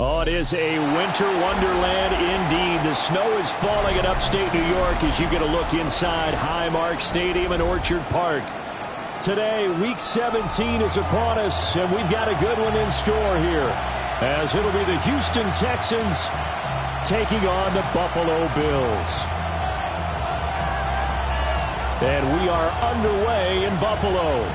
Oh, it is a winter wonderland indeed. The snow is falling in upstate New York as you get a look inside Highmark Stadium in Orchard Park. Today, Week 17 is upon us, and we've got a good one in store here, as it'll be the Houston Texans taking on the Buffalo Bills. And we are underway in Buffalo.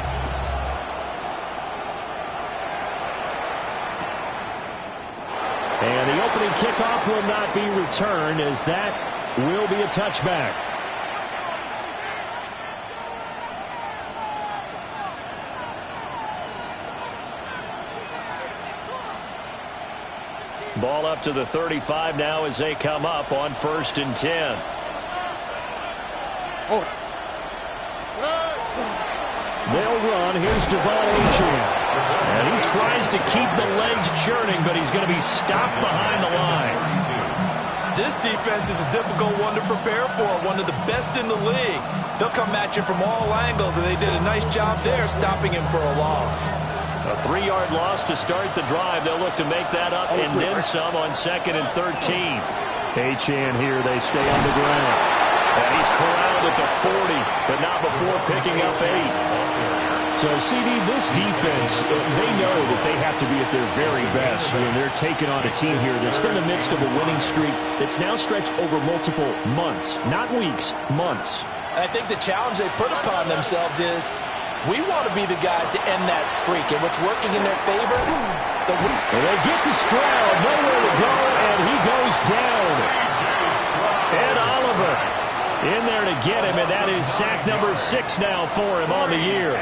And the opening kickoff will not be returned, as that will be a touchback. Ball up to the 35 now as they come up on 1st and 10. They'll run. Here's Devon Achane. And he tries to keep the legs churning, but he's going to be stopped behind the line. This defense is a difficult one to prepare for, one of the best in the league. They'll come at you from all angles, and they did a nice job there stopping him for a loss. A 3-yard loss to start the drive. They'll look to make that up and then some on 2nd and 13. Achane here. They stay on the ground. And he's corralled at the 40, but not before picking up 8. So, CD, this defense, they know that they have to be at their very best when they're taking on a team here that's in the midst of a winning streak that's now stretched over multiple months, not weeks, months. I think the challenge they put upon themselves is we want to be the guys to end that streak, and what's working in their favor? They get to Stroud, nowhere to go, and he goes down. Ed Oliver in there to get him, and that is sack number 6 now for him on the year.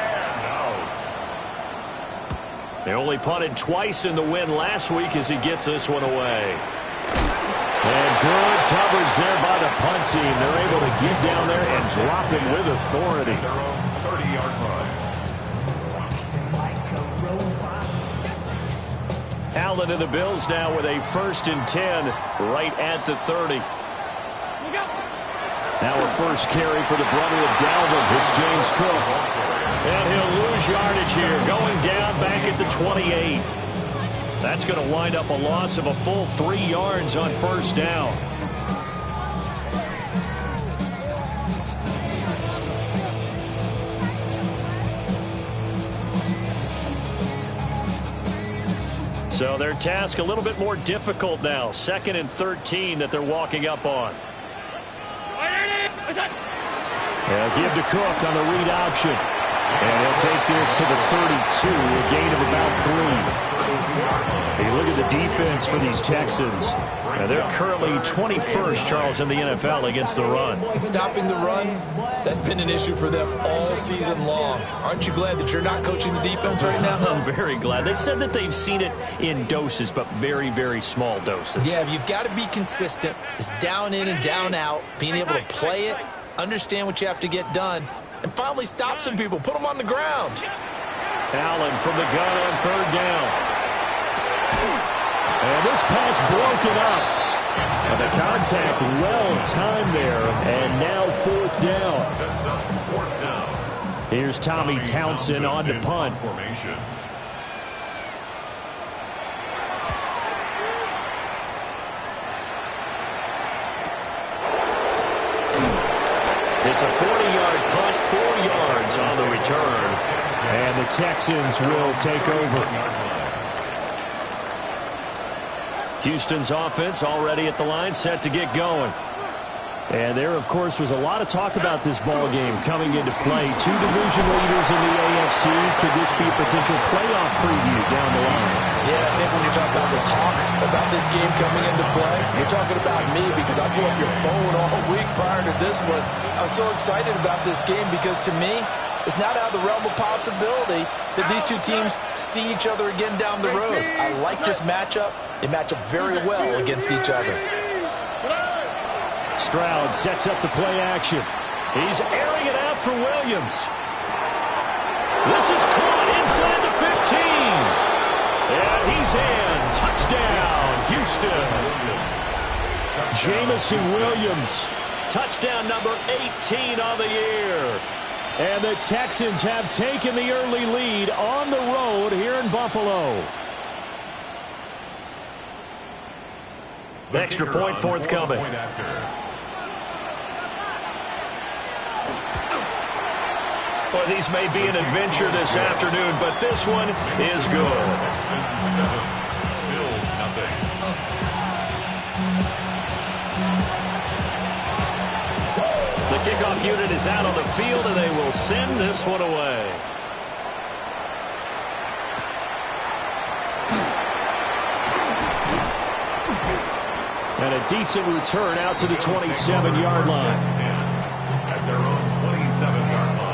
They only punted twice in the win last week as he gets this one away. And good coverage there by the punt team. They're able to get down there and drop him with authority. 30-yard line. Allen to the Bills now with a 1st and 10 right at the 30. Now a first carry for the brother of Dalvin. It's James Cook. And he'll lose yardage here, going down back at the 28. That's going to wind up a loss of a full 3 yards on 1st down. So their task a little bit more difficult now. 2nd and 13 that they're walking up on. They'll give to Cook on the read option. And he'll take this to the 32, a gain of about 3. Hey, look at the defense for these Texans. Now they're currently 21st, Charles, in the NFL against the run. Stopping the run, that's been an issue for them all season long. Aren't you glad that you're not coaching the defense right now? I'm very glad. They said that they've seen it in doses, but very, very small doses. Yeah, you've got to be consistent. It's down in and down out, being able to play it, understand what you have to get done, and finally stop some people, put them on the ground. Allen from the gun on 3rd down. And this pass broken up. And the contact well timed there. And now 4th down. Here's Tommy Townsend on to punt. It's a 40-yard punt, 4 yards on the return. And the Texans will take over. Houston's offense already at the line, set to get going. And there, of course, was a lot of talk about this ball game coming into play. 2 division leaders in the AFC. Could this be a potential playoff preview down the line? Yeah, I think when you talk about the talk about this game coming into play, you're talking about me because I blew up your phone all week prior to this one. I'm so excited about this game because, to me, it's not out of the realm of possibility that these two teams see each other again down the road. I like this matchup. They match up very well against each other. Stroud sets up the play action. He's airing it out for Williams. This is caught inside the 15. And he's in. Touchdown, Houston. Jamison Williams. Touchdown number 18 on the year. And the Texans have taken the early lead on the road here in Buffalo. Extra point forthcoming. Well, these may be an adventure this afternoon, but this one is good. Bills nothing. The kickoff unit is out on the field, and they will send this one away. And a decent return out to the 27-yard line. At their own 27-yard line.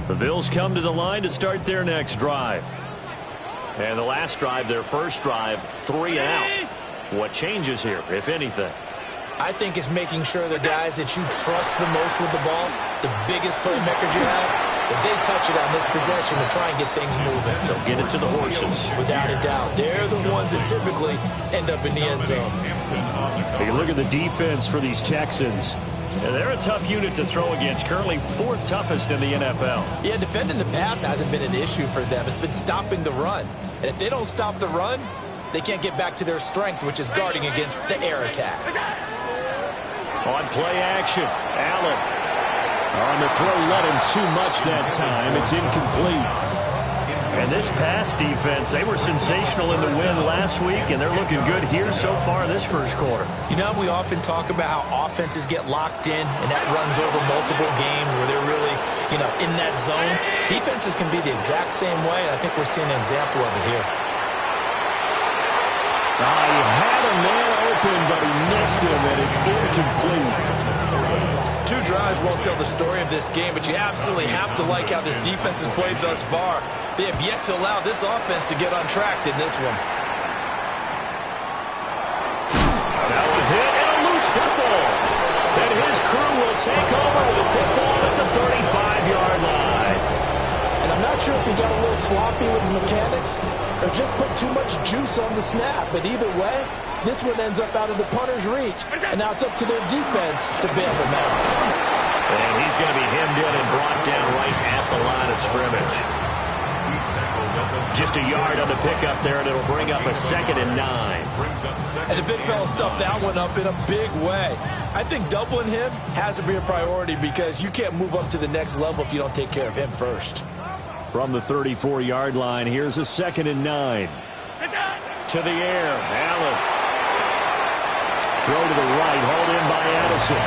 The Bills come to the line to start their next drive. And the last drive, their first drive, 3 and out. What changes here, if anything? I think it's making sure the guys that you trust the most with the ball, the biggest playmakers you have, that they touch it on this possession to try and get things moving. So get it to the horses. Without a doubt. They're the ones that typically end up in the end zone. Take a look at the defense for these Texans. And they're a tough unit to throw against, currently 4th toughest in the NFL. Yeah, defending the pass hasn't been an issue for them. It's been stopping the run. And if they don't stop the run, they can't get back to their strength, which is guarding against the air attack. On play action, Allen. On the throw, let him too much that time. It's incomplete. And this pass defense, they were sensational in the win last week, and they're looking good here so far this first quarter. You know, we often talk about how offenses get locked in, and that runs over multiple games where they're really, in that zone. Defenses can be the exact same way, and I think we're seeing an example of it here. He had a man open, but he missed him, and it's incomplete. 2 drives won't tell the story of this game, but you absolutely have to like how this defense has played thus far. They have yet to allow this offense to get on track in this one. That one hit, and a loose football. And his crew will take over with the football at the 35-yard line. And I'm not sure if he got a little sloppy with his mechanics or just put too much juice on the snap. But either way, this one ends up out of the punter's reach. And now it's up to their defense to bail them out. And he's going to be hemmed in and brought down right at the line of scrimmage. Just a yard on the pickup there, and it'll bring up a 2nd and 9. And the big fella stuffed that one up in a big way. I think doubling him has to be a priority because you can't move up to the next level if you don't take care of him first. From the 34-yard line, here's a 2nd and 9. To the air, Allen. Throw to the right, hauled in by Addison.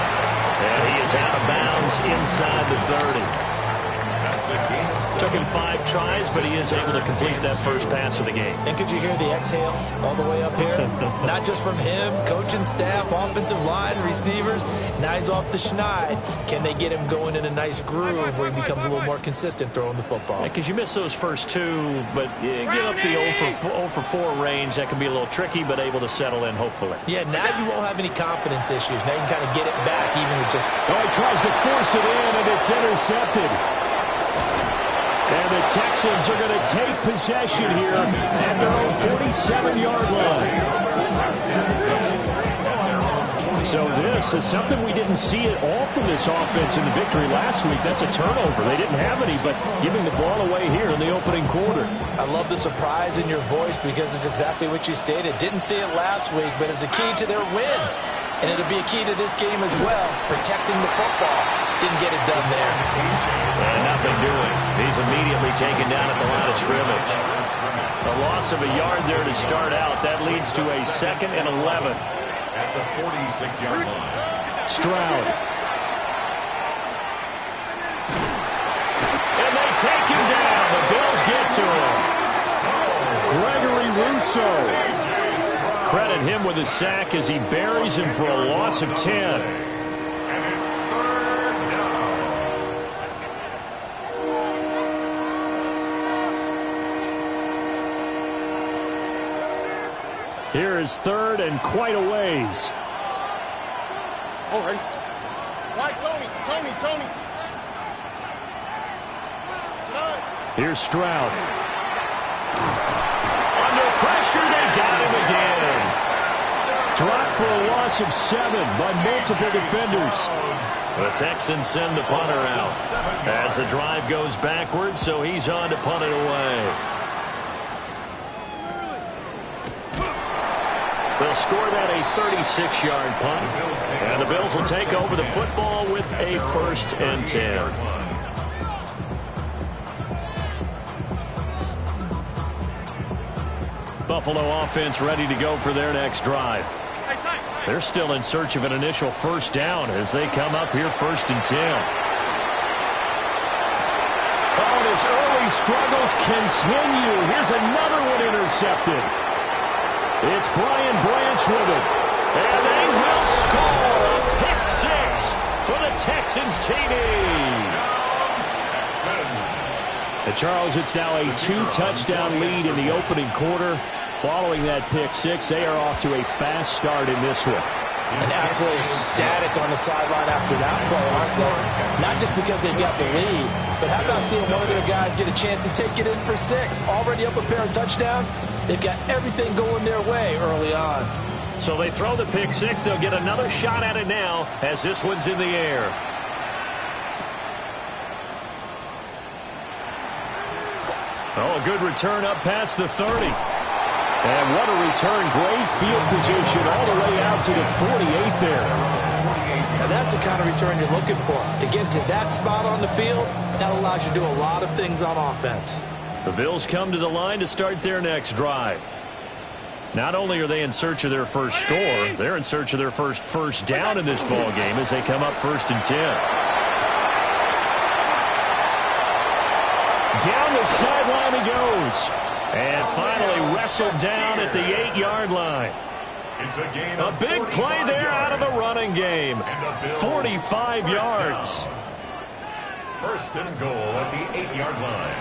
And he is out of bounds inside the 30. Took him 5 tries, but he is able to complete that first pass of the game. And could you hear the exhale all the way up here? Not just from him, coaching staff, offensive line, receivers. Now he's off the schneid. Can they get him going in a nice groove where he becomes a little more consistent throwing the football? Because you miss those first 2, but get up the 0 for 4 range. That can be a little tricky, but able to settle in, hopefully. Yeah, now you won't have any confidence issues. Now you can kind of get it back even with just... Oh, he tries to force it in, and it's intercepted. And the Texans are going to take possession here at their own 47-yard line. So this is something we didn't see at all from this offense in the victory last week. That's a turnover. They didn't have any, but giving the ball away here in the opening quarter. I love the surprise in your voice because it's exactly what you stated. Didn't see it last week, but it's a key to their win. And it'll be a key to this game as well, protecting the football. Didn't get it done there. And nothing doing. He's immediately taken down at the line of scrimmage. A loss of a yard there to start out. That leads to a 2nd and 11. At the 46-yard line. Stroud. And they take him down. The Bills get to him. Gregory Rousseau. Credit him with a sack as he buries him for a loss of 10. And it's 3rd down. Here is 3rd and quite a ways. All right. Right, Tony. Here's Stroud. Under pressure, they got him again. Dropped for a loss of 7 by multiple defenders. The Texans send the punter out as the drive goes backwards, so he's on to punt it away. They'll score that a 36-yard punt, and the Bills will take over the football with a 1st and 10. Buffalo offense ready to go for their next drive. They're still in search of an initial 1st down as they come up here 1st and 10. Oh, and his early struggles continue. Here's another one intercepted. It's Brian Branch with it. And they will score a pick 6 for the Texans TD. And Charles, it's now a 2-touchdown lead in the opening quarter. Following that pick 6, they are off to a fast start in this one. And absolutely ecstatic on the sideline after that play, aren't they? Not just because they got the lead, but how about seeing one of their guys get a chance to take it in for 6? Already up a pair of touchdowns. They've got everything going their way early on. So they throw the pick 6. They'll get another shot at it now as this one's in the air. Oh, a good return up past the 30. And what a return. Great field position all the way out to the 48 there. And that's the kind of return you're looking for. To get to that spot on the field, that allows you to do a lot of things on offense. The Bills come to the line to start their next drive. Not only are they in search of their first score, they're in search of their first down in this ball game as they come up 1st and 10. Down the sideline he goes. And finally wrestled down at the 8-yard line. A big play there out of the running game. 45 yards. 1st and goal at the 8-yard line.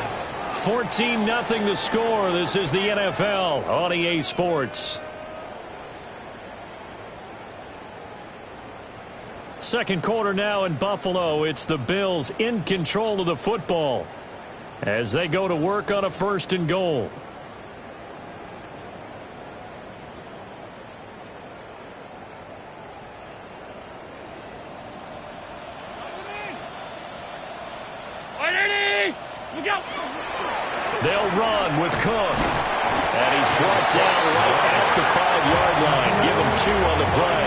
14-0 the score. This is the NFL on EA Sports. Second quarter now in Buffalo. It's the Bills in control of the football as they go to work on a 1st and goal. They'll run with Cook. And he's brought down right at the 5-yard line. Give him 2 on the play.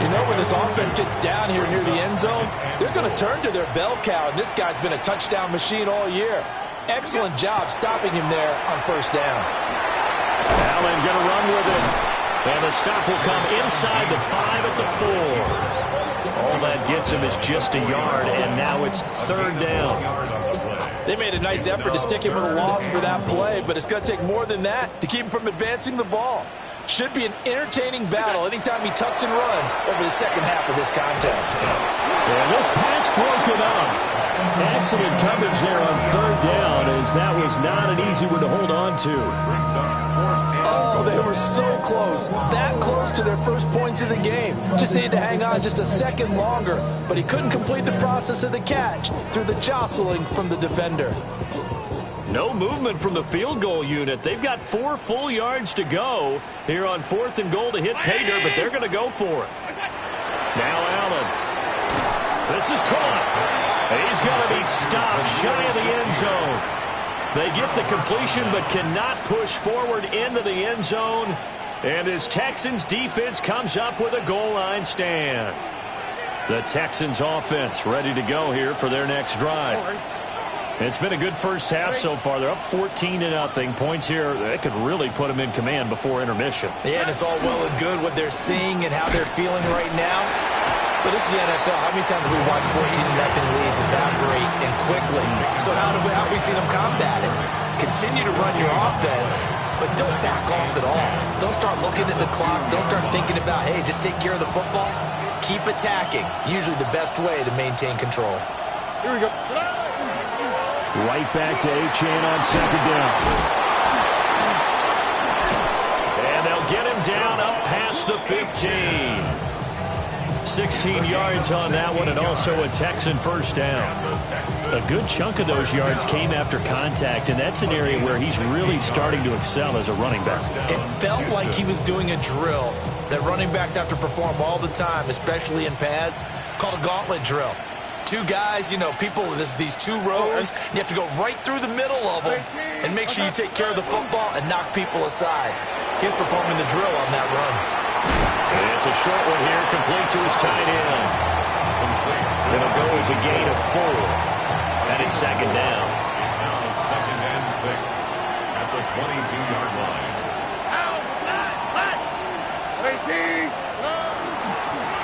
You know, when this offense gets down here near the end zone, they're going to turn to their bell cow, and this guy's been a touchdown machine all year. Excellent job stopping him there on 1st down. Allen going to run with it. And the stop will come inside the 5 at the 4. All that gets him is just a yard, and now it's 3rd down. They made a nice effort to stick him with a loss for that play, but it's going to take more than that to keep him from advancing the ball. Should be an entertaining battle anytime he tucks and runs over the second half of this contest. And this pass broken up. Excellent coverage there on 3rd down, as that was not an easy one to hold on to. Oh, they were so close. That close to their first points of the game. Just needed to hang on just a second longer, but he couldn't complete the process of the catch through the jostling from the defender. No movement from the field goal unit. They've got 4 full yards to go here on 4th and goal to hit pay dirt, but they're going to go for it. Now Allen. This is caught. He's going to be stopped shy of the end zone. They get the completion but cannot push forward into the end zone. And as Texans defense comes up with a goal line stand. The Texans offense ready to go here for their next drive. It's been a good first half so far. They're up 14-0. Points here, they could really put them in command before intermission. Yeah, and it's all well and good what they're seeing and how they're feeling right now. But this is the NFL. How many times have we watched 14-0 leads evaporate and quickly? So how have we seen them combat it? Continue to run your offense, but don't back off at all. Don't start looking at the clock. Don't start thinking about, hey, just take care of the football. Keep attacking. Usually the best way to maintain control. Here we go. Right back to Achane on 2nd down. And they'll get him down up past the 15. 16 yards on that one, and also a Texan first down. A good chunk of those yards came after contact, and that's an area where he's really starting to excel as a running back. It felt like he was doing a drill that running backs have to perform all the time, especially in pads, called a gauntlet drill. Two guys, you know, these two rows, you have to go right through the middle of them and make sure you take care of the football and knock people aside. He's performing the drill on that run. And it's a short one here, complete to his tight end. It'll go as a gain of 4. And it's second down. It's now 2nd and 6 at the 22-yard line.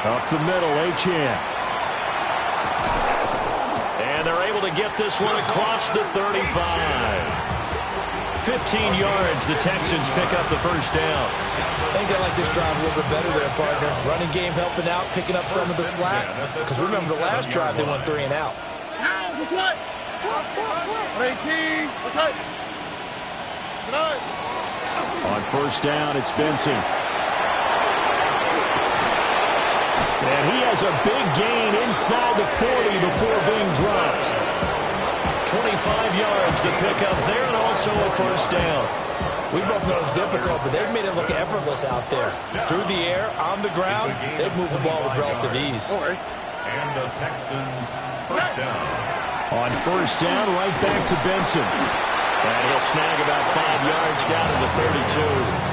Up the middle, Achane. And they're able to get this one across the 35. 15 yards, the Texans pick up the first down. I think I like this drive a little bit better there, partner. Running game helping out, picking up some of the slack. Because remember, the last drive, they went 3 and out. On first down, it's Benson. And he has a big gain inside the 40 before being dropped. 25 yards to pick up there, and also a first down. We both know it's difficult, but they've made it look effortless out there. Through the air, on the ground, they've moved the ball with relative ease. And the Texans first down. On first down, right back to Benson. And he'll snag about 5 yards down to the 32.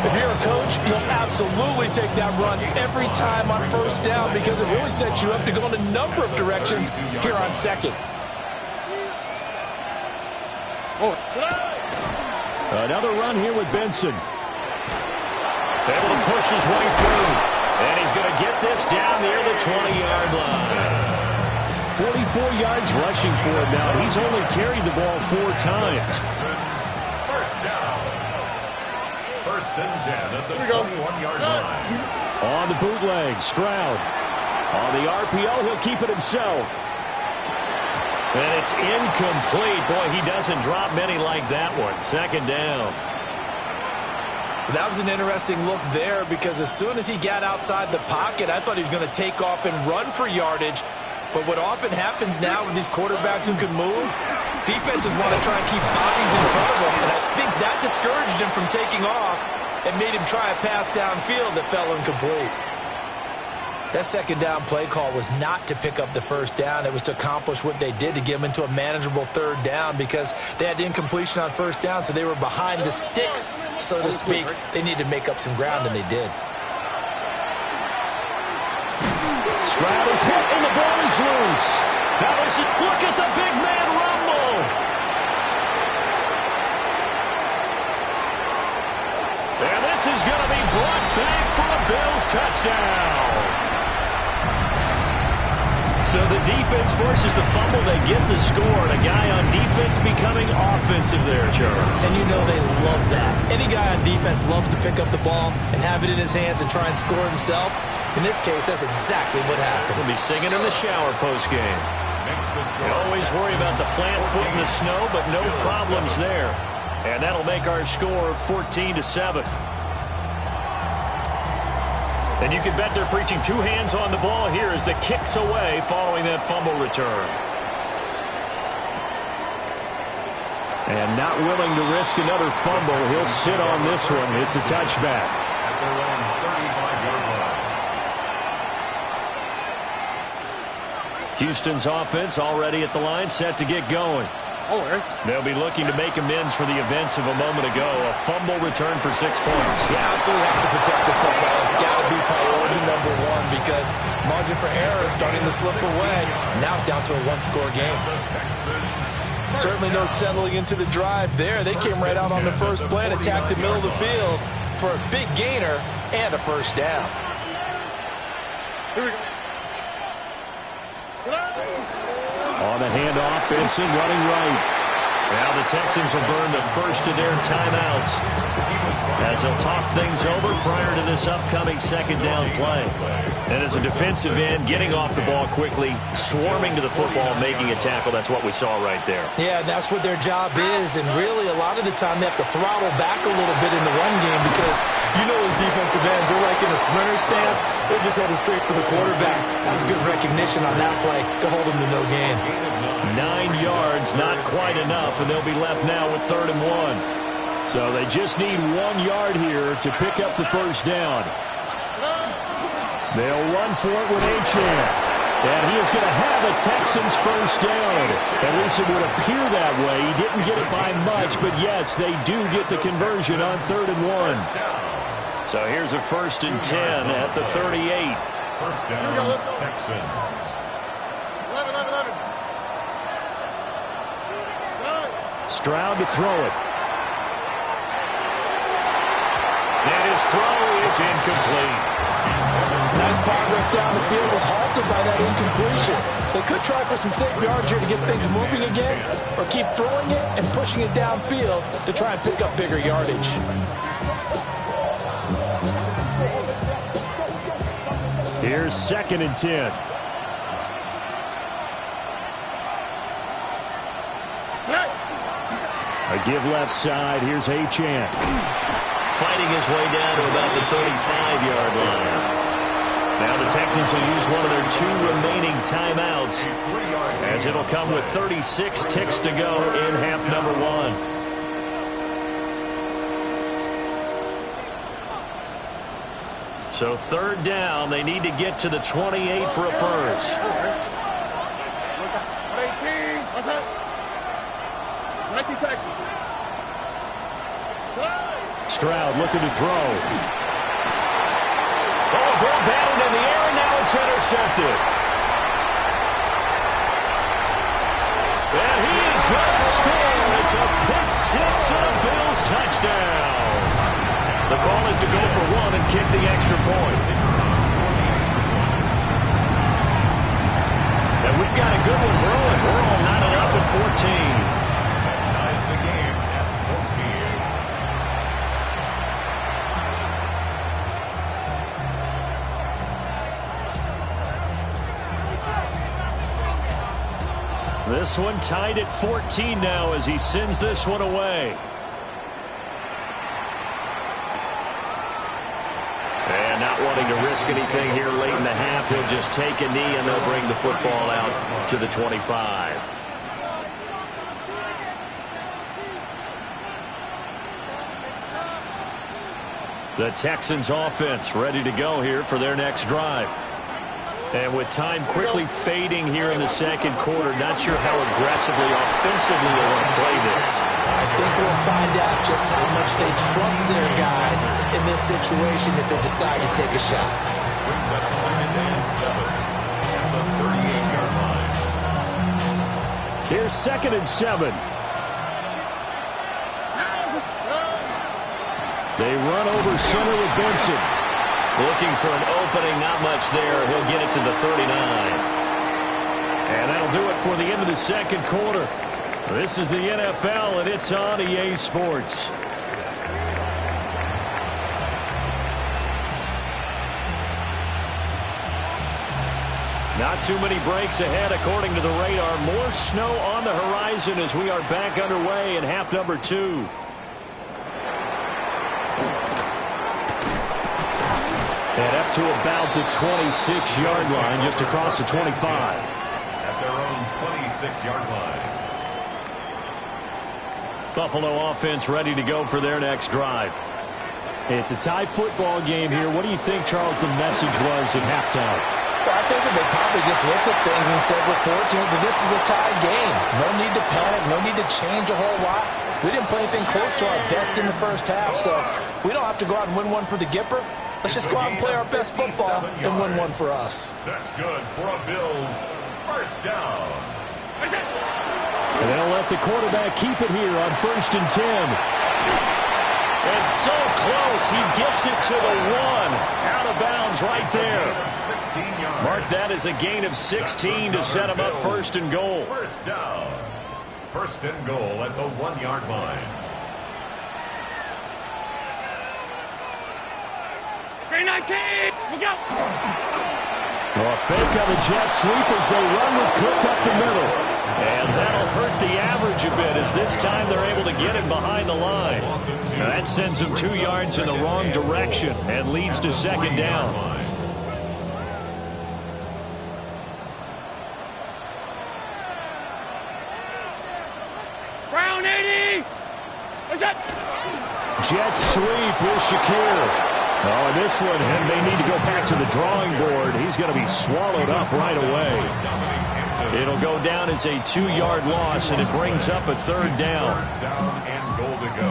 If you're a coach, you'll absolutely take that run every time on first down because it really sets you up to go in a number of directions here on second. Another run here with Benson. Able to push his way through. And he's going to get this down near the 20-yard line. 44 yards rushing for him now. He's only carried the ball 4 times. First down. 1st and 10 at the 21-yard line. On the bootleg, Stroud. On the RPO, he'll keep it himself. And it's incomplete. Boy, he doesn't drop many like that one. Second down. That was an interesting look there because as soon as he got outside the pocket, I thought he was going to take off and run for yardage. But what often happens now with these quarterbacks who can move, defenses want to try and keep bodies in front of them. And I think that discouraged him from taking off and made him try a pass downfield that fell incomplete. That second down play call was not to pick up the first down. It was to accomplish what they did to get them into a manageable 3rd down because they had incompletion on first down, so they were behind the sticks, so to speak. They needed to make up some ground, and they did. Stroud is hit, and the ball is loose. Now look at the big man rumble. And this is going to be brought back for a Bills touchdown. So the defense forces the fumble. They get the score, and a guy on defense becoming offensive there, Charles. And you know they love that. Any guy on defense loves to pick up the ball and have it in his hands and try and score himself. In this case, that's exactly what happened. He'll be singing in the shower post-game. You always worry about the plant foot in the snow, but no problems there. And that'll make our score 14-7. And you can bet they're preaching 2 hands on the ball here as the kick's away following that fumble return. And not willing to risk another fumble, he'll sit on this one. It's a touchback. At their own 35-yard line. Houston's offense already at the line, set to get going. They'll be looking to make amends for the events of a moment ago. A fumble return for 6 points. Yeah, absolutely have to protect the football. It's got to be priority #1 because margin for error is starting to slip away. Now it's down to a 1-score game. Certainly no settling into the drive there. They came right out on the first play and attacked the middle of the field for a big gainer and a first down. Here we go. On the handoff, Benson running right. Now the Texans will burn the first of their timeouts as they'll talk things over prior to this upcoming second down play. And as a defensive end, getting off the ball quickly, swarming to the football, making a tackle, that's what we saw right there. Yeah, that's what their job is, and really a lot of the time they have to throttle back a little bit in the run game because you know those defensive ends, they're like in a sprinter stance, they're just headed straight for the quarterback. That was good recognition on that play to hold them to no gain. 9 yards, not quite enough, and they'll be left now with 3rd and 1. So they just need 1 yard here to pick up the first down. They'll run for it with Achane. And he is going to have a Texans first down. At least it would appear that way. He didn't get it by much, but yes, they do get the conversion on 3rd and 1. So here's a 1st and 10 at the 38. First down, Texans. 11. Stroud to throw it. And his throw is incomplete. Nice progress down the field was halted by that incompletion. They could try for some safe yards here to get things moving again, or keep throwing it and pushing it downfield to try and pick up bigger yardage. Here's 2nd and 10. A give left side. Here's Achane. Fighting his way down to about the 35-yard line. Now the Texans will use one of their 2 remaining timeouts as it'll come with 36 ticks to go in half number 1. So 3rd down, they need to get to the 28 for a first. 18. What's that? 19 Texans. Stroud looking to throw. Oh, ball batted in the air, and now it's intercepted. And he is going to score. It's a pick 6 and a Bills touchdown. The call is to go for 1 and kick the extra point. And we've got a good one brewing. We're all knotted up at 14. That ties the game at 14. This one tied at 14 now as he sends this one away. And not wanting to risk anything here late in the half, he'll just take a knee and they'll bring the football out to the 25. The Texans offense ready to go here for their next drive. And with time quickly fading here in the second quarter, not sure how aggressively, offensively they want to play this. I think we'll find out just how much they trust their guys in this situation if they decide to take a shot. Brings up 2nd and 7 at the 38-yard line. Here's 2nd and 7. They run over center with Benson. Looking for an opening, not much there. He'll get it to the 39. And that'll do it for the end of the second quarter. This is the NFL, and it's on EA Sports. Not too many breaks ahead, according to the radar. More snow on the horizon as we are back underway in half number 2. And up to about the 26-yard line, just across the 25. At their own 26-yard line. Buffalo offense ready to go for their next drive. It's a tie football game here. What do you think, Charles, the message was at halftime? Well, I think that they probably just looked at things and said, we're fortunate that this is a tie game. No need to panic. No need to change a whole lot. We didn't play anything close to our best in the first half, so we don't have to go out and win one for the Gipper. Let's just go out and play our best football and win one for us. That's good for a Bills first down. And they'll let the quarterback keep it here on 1st and 10. And so close, he gets it to the 1. Out of bounds right there. Mark that as a gain of 16 to set him up 1st and goal. First down. First and goal at the 1-yard line. Green 19, we'll go. Well, a fake on the jet sweep as they run with Cook up the middle. And that'll hurt the average a bit as this time they're able to get him behind the line. Now that sends him 2 yards in the wrong direction and leads to second down. Brown 80. What's that? Jet sweep is Shakir. Oh, and this one, and they need to go back to the drawing board. He's going to be swallowed up right away. It'll go down as a 2-yard loss, and it brings up a third down. Third down and goal to go.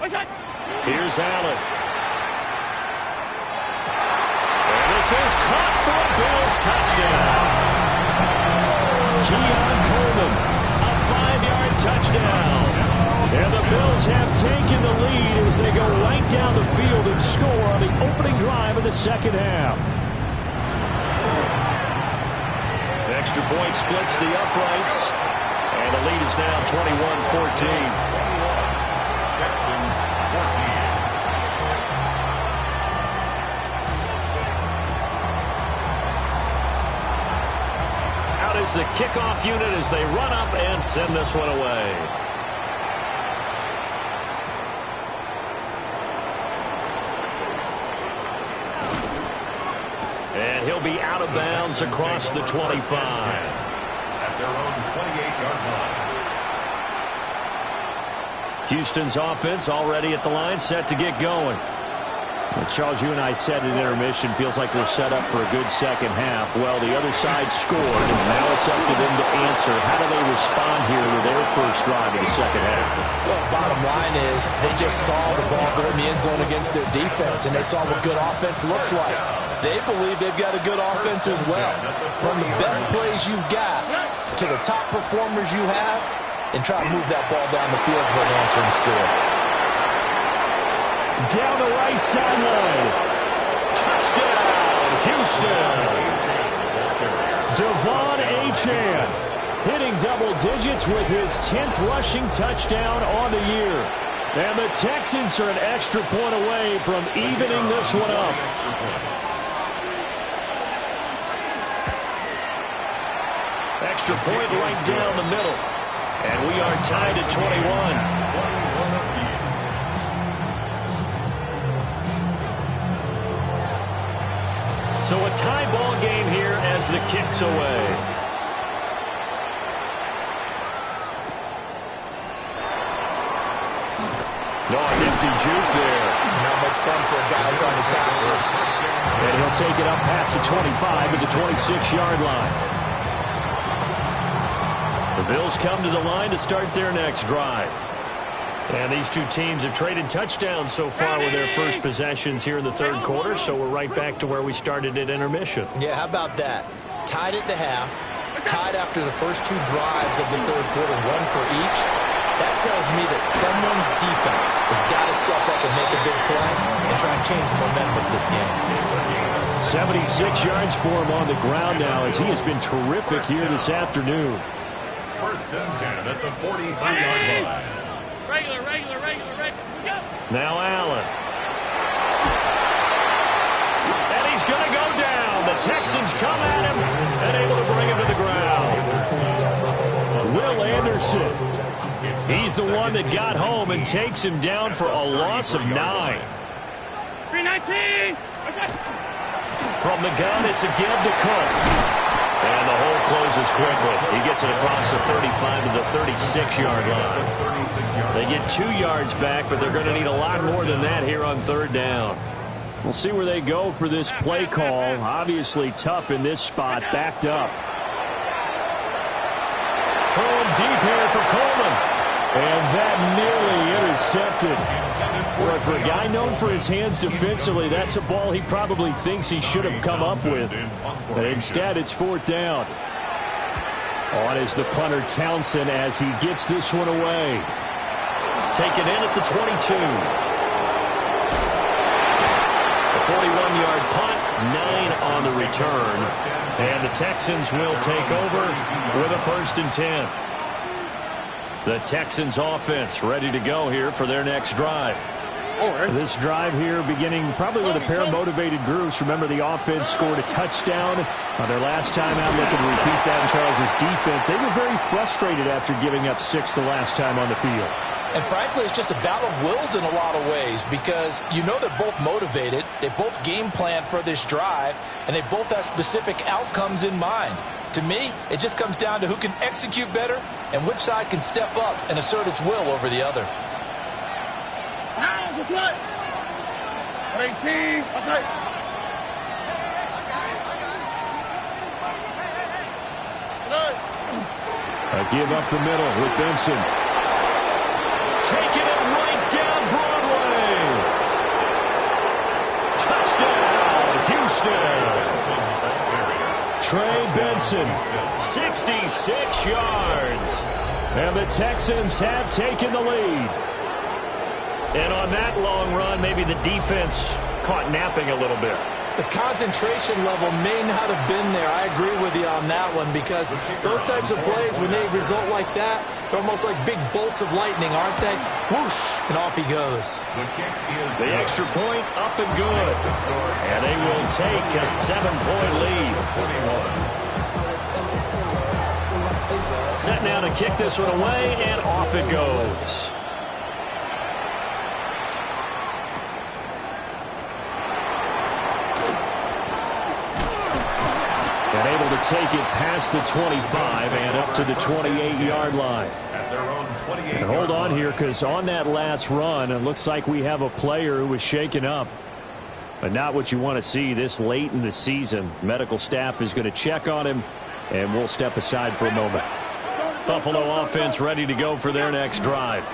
What's that? Here's Allen. And this is caught for a Bills touchdown. Keon Coleman, a 5-yard touchdown. And the Bills have taken the lead as they go right down the field and score on the opening drive of the second half. Extra point splits the uprights. And the lead is now 21-14. Texans 14. Out is the kickoff unit as they run up and send this one away. And he'll be out of bounds across the 25. At their own 28-yard line. Houston's offense already at the line, set to get going. Well, Charles, you and I said in intermission, feels like we're set up for a good second half. Well, the other side scored, and now it's up to them to answer. How do they respond here with their first drive of the second half? Well, bottom line is they just saw the ball go in the end zone against their defense, and they saw what good offense looks like. They believe they've got a good offense as well. Run the best plays you've got to the top performers you have, and try to move that ball down the field for an answering score. Down the right sideline. Touchdown, Houston. Devon Achane hitting double digits with his 10th rushing touchdown on the year. And the Texans are an extra point away from evening this one up. Extra point right down the middle. And we are tied at 21. So a tie ball game here as the kick's away. No, nifty juke there. Not much fun for a guy trying to tackle it. And he'll take it up past the 25 at the 26-yard line. The Bills come to the line to start their next drive. And these two teams have traded touchdowns so far with their first possessions here in the third quarter, so we're right back to where we started at intermission. Yeah, how about that? Tied at the half, tied after the first two drives of the third quarter, one for each. That tells me that someone's defense has got to step up and make a big play and try and change the momentum of this game. 76 yards for him on the ground now as he has been terrific here this afternoon. First and 10 at the 43-yard line. Regular. Go. Now Allen. And he's going to go down. The Texans come at him and able to bring him to the ground. Will Anderson. He's the one that got home and takes him down for a loss of 9. 319. From the gun, it's a give to Cook. And the hole closes quickly. He gets it across the 35 to the 36-yard line. They get 2 yards back, but they're going to need a lot more than that here on third down. We'll see where they go for this play call. Obviously tough in this spot, backed up. Thrown deep here for Coleman. And that nearly intercepted. Boy, for a guy known for his hands defensively, that's a ball he probably thinks he should have come up with. But instead, it's fourth down. On is the punter Townsend as he gets this one away. taken in at the 22. A 41-yard punt, 9 on the return. And the Texans will take over with a 1st and 10. The Texans offense ready to go here for their next drive. This drive here beginning probably with a pair of motivated groups. Remember, the offense scored a touchdown on their last time out. Looking to repeat that in Charles's defense. They were very frustrated after giving up 6 the last time on the field. And frankly, it's just a battle of wills in a lot of ways because you know they're both motivated. They both game plan for this drive, and they both have specific outcomes in mind. To me, it just comes down to who can execute better and which side can step up and assert its will over the other. That's right. 18. That's right. A give up the middle with Benson. Taking it right down Broadway. Touchdown, Houston. Trey Benson, 66 yards. And the Texans have taken the lead. And on that long run, maybe the defense caught napping a little bit. The concentration level may not have been there. I agree with you on that one because those types of plays, when they result like that, they're almost like big bolts of lightning, aren't they? Whoosh, and off he goes. The extra point up and good. And they will take a 7-point lead. Set now to kick this one away, and off it goes. And able to take it past the 25 and up to the 28-yard line. And hold on here, because on that last run, it looks like we have a player who was shaken up. But not what you want to see this late in the season. Medical staff is going to check on him, and we'll step aside for a moment. Buffalo offense ready to go for their next drive.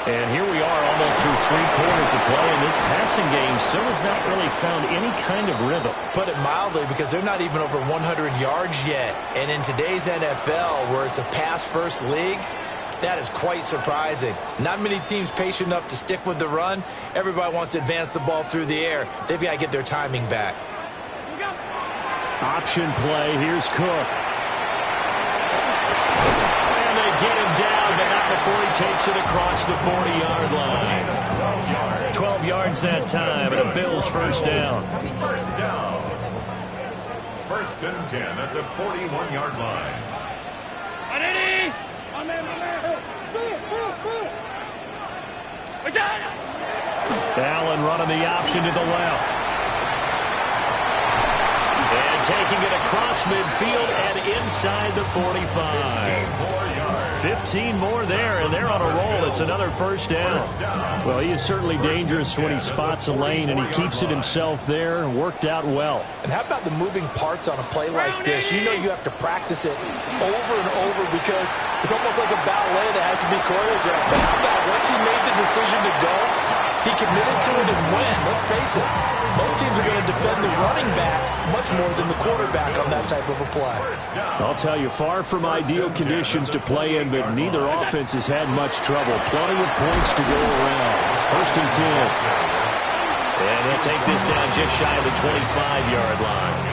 And here we are almost through 3 quarters of play, and this passing game still has not really found any kind of rhythm. Put it mildly, because they're not even over 100 yards yet. And in today's NFL, where it's a pass-first league, that is quite surprising. Not many teams patient enough to stick with the run. Everybody wants to advance the ball through the air. They've got to get their timing back. Option play. Here's Cook. Get him down, but not before he takes it across the 40-yard line. 12 yards that time, and a Bills first down. First down. 1st and 10 at the 41-yard line. Allen running the option to the left. And taking it across midfield and inside the 45. 15 more there, and they're on a roll. It's another first down. Well, he is certainly dangerous when he spots a lane, and he keeps it himself there. Worked out well. And how about the moving parts on a play like this? You know you have to practice it over and over because it's almost like a ballet that has to be choreographed. But how about once he made the decision to go, he committed to it and went. Let's face it, most teams are going to defend the running back much more than the quarterback on that type of a play. I'll tell you, far from ideal conditions to play in, but neither offense has had much trouble. Plenty of points to go around. 1st and 10. And he'll take this down just shy of the 25-yard line.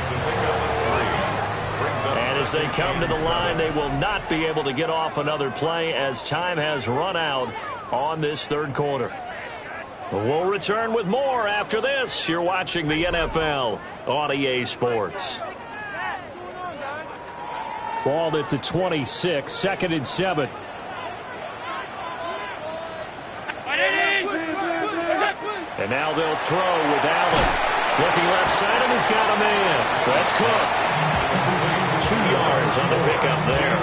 And as they come to the line, they will not be able to get off another play as time has run out on this 3rd quarter. We'll return with more after this. You're watching the NFL on EA Sports. Ball at the 26, 2nd and 7. And now they'll throw with Allen. Looking left side, and he's got a man. That's Cook. 2 yards on the pickup there.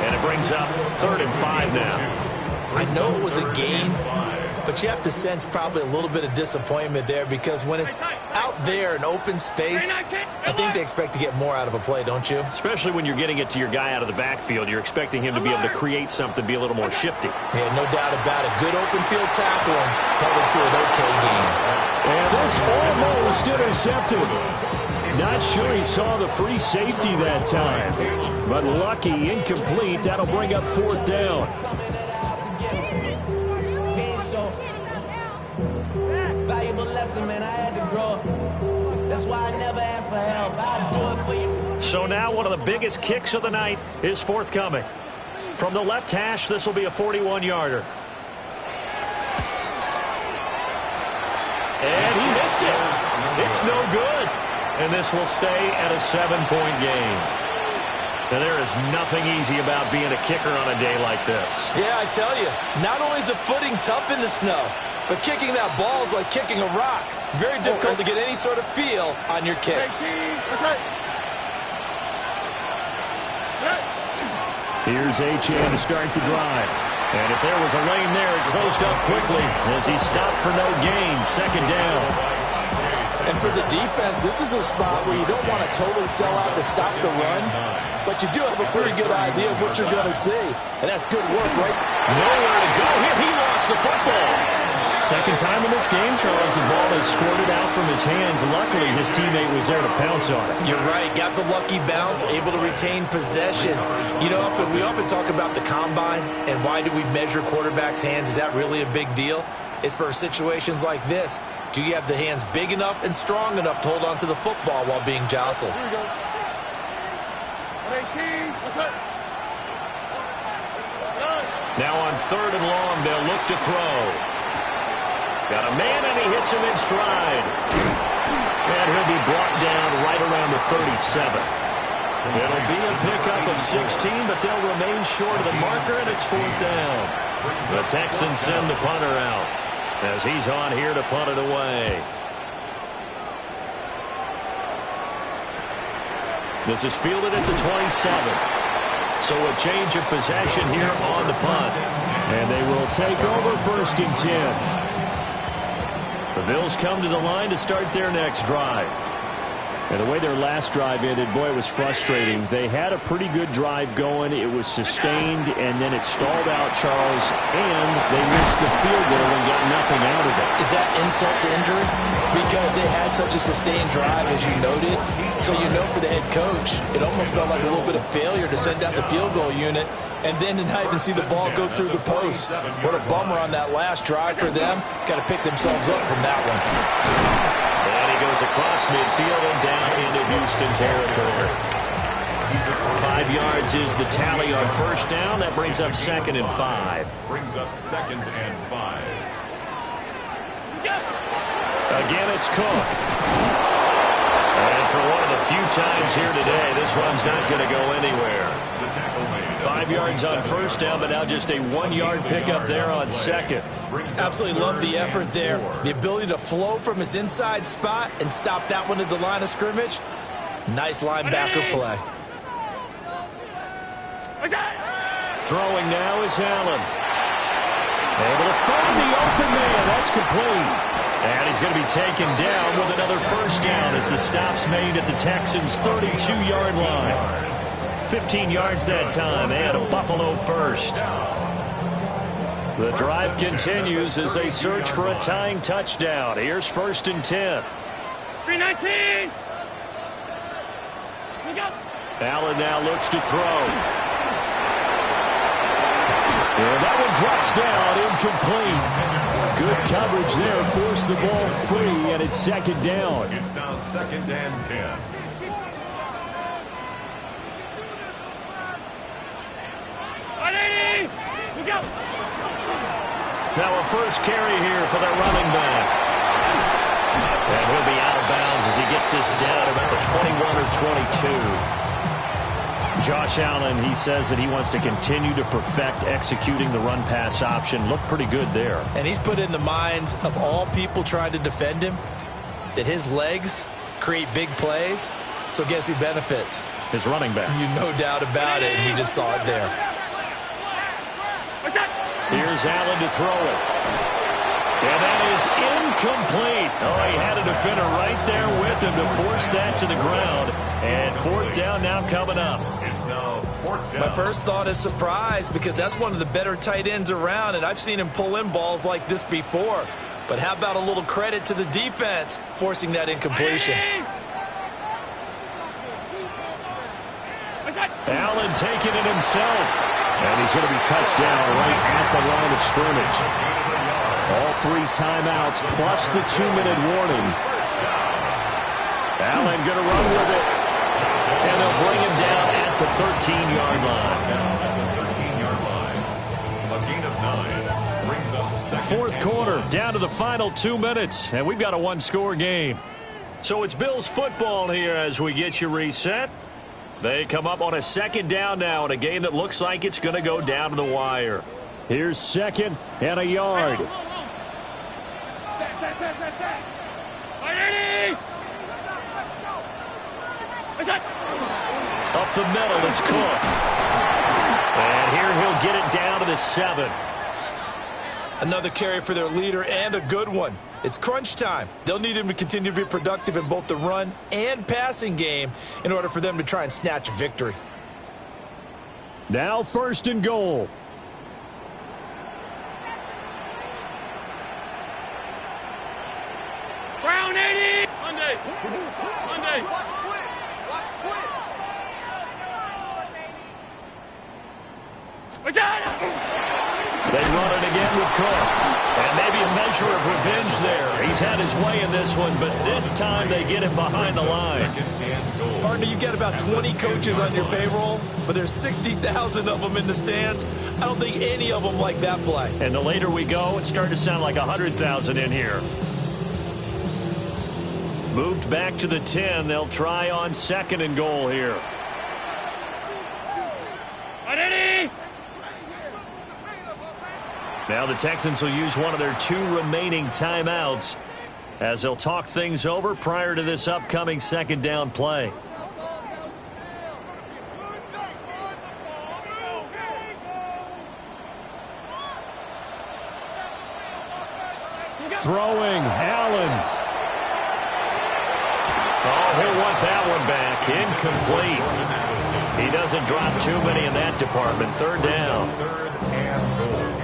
And it brings up 3rd and 5 now. I know it was a gain, but you have to sense probably a little bit of disappointment there because when it's out there in open space, I think they expect to get more out of a play, don't you? Especially when you're getting it to your guy out of the backfield. You're expecting him to be able to create something, be a little more shifty. Yeah, no doubt about it. Good open field tackling held it to an okay game. And this almost intercepted. Not sure he saw the free safety that time. But lucky, incomplete. That'll bring up 4th down. So now one of the biggest kicks of the night is forthcoming. From the left hash, this will be a 41-yarder. And he missed it. It's no good. And this will stay at a 7-point game. Now, there is nothing easy about being a kicker on a day like this. Yeah, I tell you, not only is the footing tough in the snow, but kicking that ball is like kicking a rock. Very difficult to get any sort of feel on your kicks. Here's Achane to start the drive. And if there was a lane there, it closed up quickly as he stopped for no gain. Second down. And for the defense, this is a spot where you don't want to totally sell out to stop the run, but you do have a pretty good idea of what you're going to see. And that's good work, right? Nowhere to go here. He lost the football. Second time in this game, Charles, the ball has squirted out from his hands. Luckily, his teammate was there to pounce on it. You're right. Got the lucky bounce, able to retain possession. You know, we often talk about the combine and why do we measure quarterbacks' hands. Is that really a big deal? It's for situations like this. Do you have the hands big enough and strong enough to hold on to the football while being jostled? Here we go. 18. What's up? Now on 3rd and long, they'll look to throw. Got a man, and he hits him in stride. And he'll be brought down right around the 37. It'll be a pickup of 16, but they'll remain short of the marker, and it's 4th down. The Texans send the punter out as he's on here to punt it away. This is fielded at the 27. So a change of possession here on the punt. And they will take over 1st and 10. The Bills come to the line to start their next drive. And the way their last drive ended, boy, it was frustrating. They had a pretty good drive going. It was sustained, and then it stalled out, Charles, and they missed the field goal and got nothing out of it. Is that insult to injury? Because they had such a sustained drive, as you noted. So you know for the head coach, it almost felt like a little bit of failure to send out the field goal unit and then to not even see the ball go through the post. What a bummer on that last drive for them. Got to pick themselves up from that one. And he goes across midfield and down into Houston territory. 5 yards is the tally on 1st down. That brings up 2nd and 5. Brings up 2nd and 5. Again, it's Cook. And for one of the few times here today, this one's not going to go anywhere. 5 yards on 1st down, but now just a 1-yard pickup there on 2nd. Absolutely love the effort there. The ability to flow from his inside spot and stop that one at the line of scrimmage. Nice linebacker play. Throwing now is Allen. Able to find the open man. That's complete. And he's going to be taken down with another 1st down as the stop's made at the Texans' 32-yard line. 15 yards that time and a Buffalo 1st. The drive continues as they search for a tying touchdown. Here's 1st and 10. 319. Allen now looks to throw. And that one drops down, incomplete. Good coverage there, forced the ball free, and it's 2nd down. It's now 2nd and 10. Now a 1st carry here for their running back. And he'll be out of bounds as he gets this down about the 21 or 22. Josh Allen, he says that he wants to continue to perfect executing the run-pass option. Looked pretty good there. And he's put in the minds of all people trying to defend him that his legs create big plays. So guess who benefits? His running back. You no doubt about it, and you just saw it there. Here's Allen to throw it. And that is incomplete. Oh, he had a defender right there with him to force that to the ground. And 4th down now coming up. It's now 4th down. My first thought is surprise because that's one of the better tight ends around, and I've seen him pull in balls like this before. But how about a little credit to the defense forcing that incompletion? Allen taking it himself. And he's going to be touched down right at the line of scrimmage. All 3 timeouts plus the 2-minute warning. Allen going to run with it. And they'll bring him down at the 13-yard line. A gain of 9 brings up second. Fourth quarter, down to the final 2 minutes, and we've got a one-score game. So it's Bills football here as we get you reset. They come up on a second down now in a game that looks like it's going to go down to the wire. Here's second and a yard. Up the middle, it's Cook. And here he'll get it down to the 7. Another carry for their leader and a good one. It's crunch time. They'll need him to continue to be productive in both the run and passing game in order for them to try and snatch a victory. Now first and goal. Brown 80. Monday. Watch twit. They run it again with Cook. And maybe a measure of revenge there. He's had his way in this one, but this time they get him behind the line. Partner, you got about 20 coaches on your payroll, but there's 60,000 of them in the stands. I don't think any of them like that play. And the later we go, it's starting to sound like 100,000 in here. Moved back to the 10. They'll try on second and goal here. Now the Texans will use one of their 2 remaining timeouts as they'll talk things over prior to this upcoming second down play. Throwing, Allen. Oh, he'll want that one back. Incomplete. He doesn't drop too many in that department. Third down. Third and goal.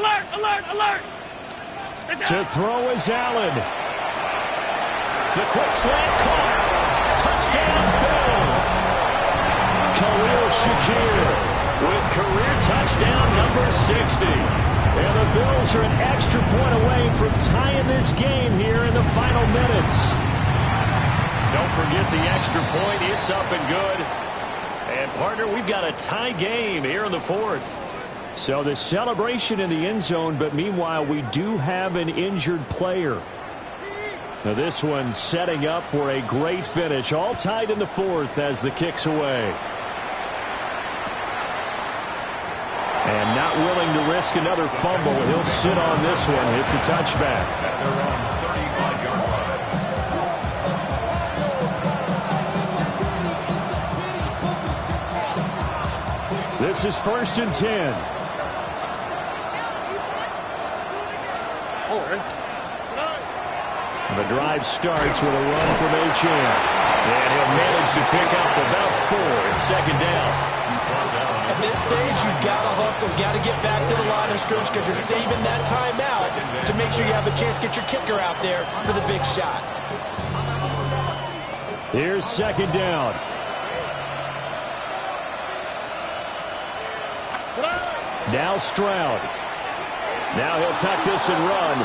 Alert! To throw is Allen. The quick slant caught. Touchdown, Bills. Khalil Shakir with career touchdown number 60. And the Bills are an extra point away from tying this game here in the final minutes. Don't forget the extra point. It's up and good. And, partner, we've got a tie game here in the fourth. So the celebration in the end zone, but meanwhile we do have an injured player. Now this one setting up for a great finish. All tied in the fourth as the kick's away. And not willing to risk another fumble. He'll sit on this one. It's a touchback. At their own 35-yard line. This is first and 10. The drive starts with a run from H.M. And he'll manage to pick up about 4 at second down. At this stage, you've got to hustle, got to get back to the line of scrimmage because you're saving that timeout to make sure you have a chance to get your kicker out there for the big shot. Here's second down. Now Stroud. Now he'll tuck this and run.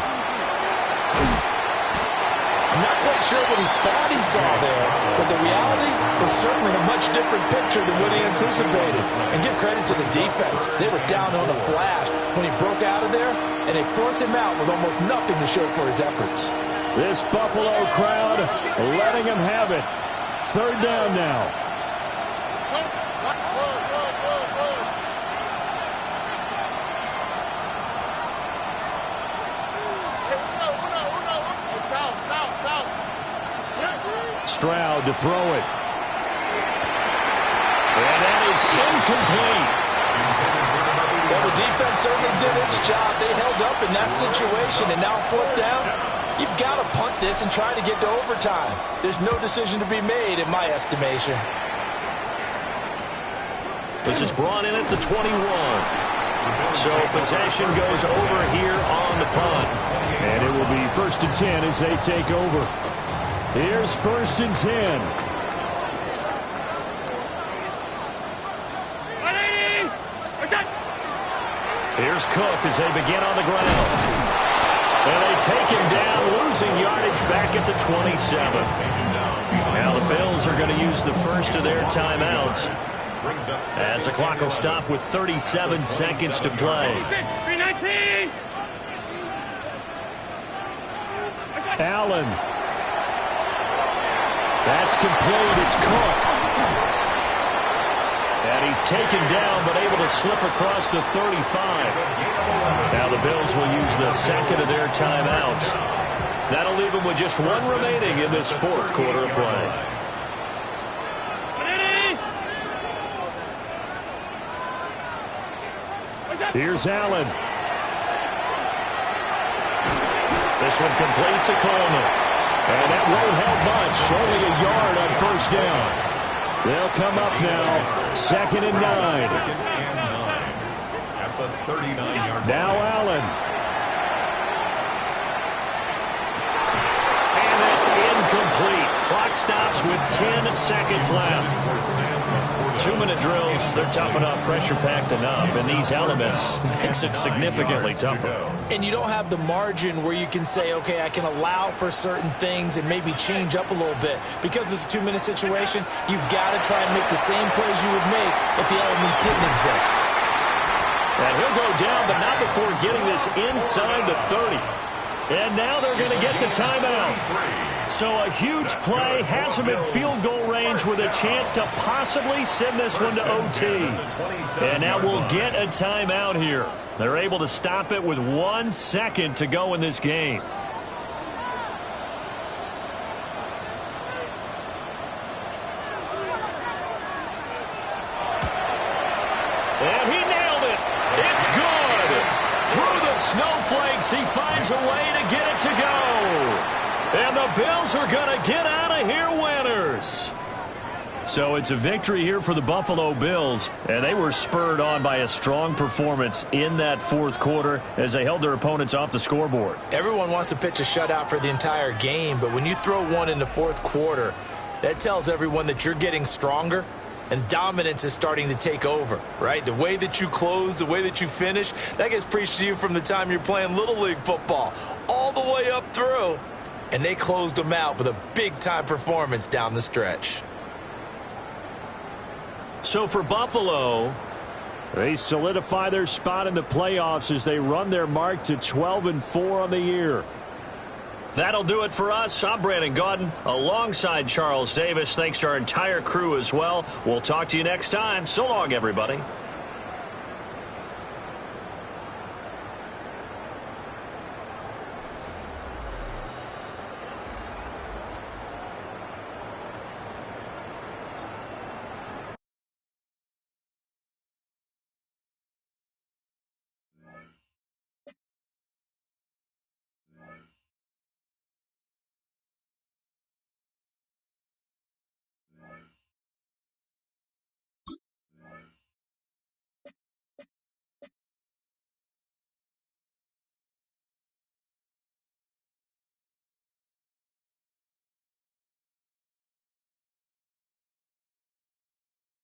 I'm not quite sure what he thought he saw there, but the reality was certainly a much different picture than what he anticipated. And give credit to the defense. They were down on a flash when he broke out of there, and they forced him out with almost nothing to show for his efforts. This Buffalo crowd letting him have it. Third down now. Stroud to throw it. And that is incomplete. Well, the defense certainly did its job. They held up in that situation, and now fourth down, you've got to punt this and try to get to overtime. There's no decision to be made, in my estimation. This is brought in at the 21. So possession goes over here on the punt. And it will be first and 10 as they take over. Here's first and 10. Here's Cook as they begin on the ground. And they take him down, losing yardage back at the 27. Now the Bills are going to use the first of their timeouts, as the clock will stop with 37 seconds to play. Allen. That's complete. It's Cook. And he's taken down, but able to slip across the 35. Now the Bills will use the second of their timeouts. That'll leave them with just one remaining in this fourth quarter of play. Here's Allen. This one complete to Coleman. And that won't help much. Only a yard on first down. They'll come up now. 2nd and 9. At the 39-yard line. Now Allen. And that's incomplete. Clock stops with 10 seconds left. 2-minute drills, they're tough enough, pressure-packed enough, and these elements makes it significantly tougher. And you don't have the margin where you can say, okay, I can allow for certain things and maybe change up a little bit. Because it's a 2-minute situation, you've got to try and make the same plays you would make if the elements didn't exist. And he'll go down, but not before getting this inside the 30. And now they're going to get the timeout. So a huge play has them in field goal range with a chance to possibly send this one to OT. And now we'll get a timeout here. They're able to stop it with 1 second to go in this game. And he nailed it. It's good. Through the snowflakes, he finds a way to get it to go. And the Bills are going to get out of here winners. So it's a victory here for the Buffalo Bills, and they were spurred on by a strong performance in that fourth quarter as they held their opponents off the scoreboard. Everyone wants to pitch a shutout for the entire game, but when you throw one in the fourth quarter, that tells everyone that you're getting stronger and dominance is starting to take over, right? The way that you close, the way that you finish, that gets preached to you from the time you're playing Little League football all the way up through. And they closed them out with a big-time performance down the stretch. So for Buffalo, they solidify their spot in the playoffs as they run their mark to 12-4 on the year. That'll do it for us. I'm Brandon Gaudin alongside Charles Davis. Thanks to our entire crew as well. We'll talk to you next time. So long, everybody.